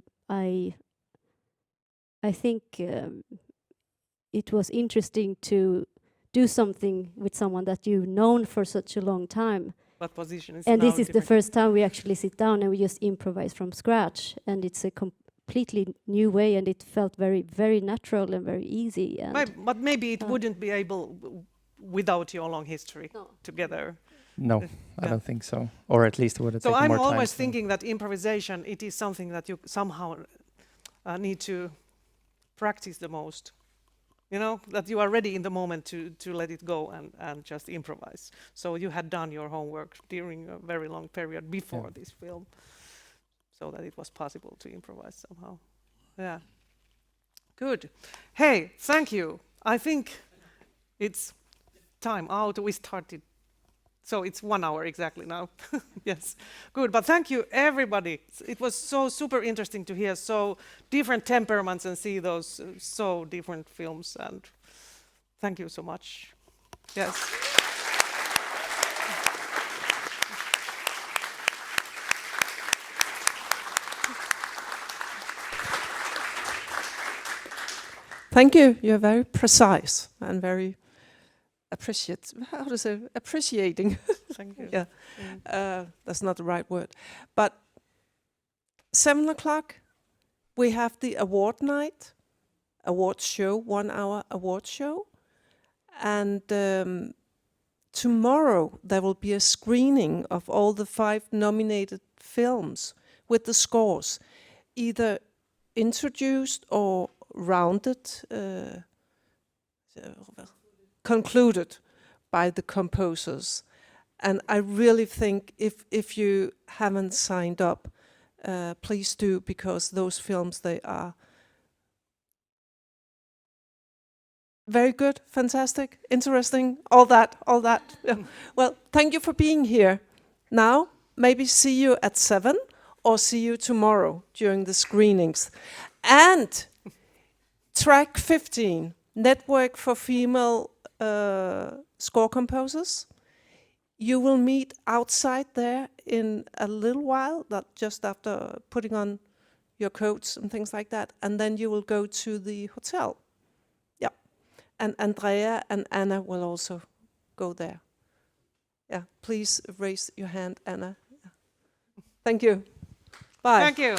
think it was interesting to do something with someone that you've known for such a long time. What position is and now this is the first time we actually sit down and we just improvise from scratch, and it's a completely new way, and it felt very, very natural and very easy. And but maybe it wouldn't be able without your long history together. No, I don't think so. Or at least it would have taken more time. So I'm always thinking that improvisation, it is something that you somehow need to practice the most. You know, that you are ready in the moment to let it go and just improvise. So you had done your homework during a very long period before this film, so that it was possible to improvise somehow. Yeah. Good. Hey, thank you. I think it's time out. We started So it's 1 hour exactly now. Yes, good. But thank you, everybody. It was so super interesting to hear so different temperaments and see those so different films. And thank you so much. Yes. Thank you. You're very precise and very appreciating. Thank you. Yeah, that's not the right word. But 7 o'clock, we have the award night, award show, 1 hour award show. And tomorrow there will be a screening of all the 5 nominated films with the scores, either introduced or rounded, concluded by the composers. And I really think if you haven't signed up, please do, because those films, they are very good, fantastic, interesting, all that. Yeah. Well, thank you for being here. Now, maybe see you at 7 or see you tomorrow during the screenings. And track 15, Network for Female Score Composers. You will meet outside there in a little while, not just after putting on your coats and things like that, and then you will go to the hotel. Yeah, and Andrea and Anna will also go there. Yeah, please raise your hand, Anna. Thank you. Bye. Thank you.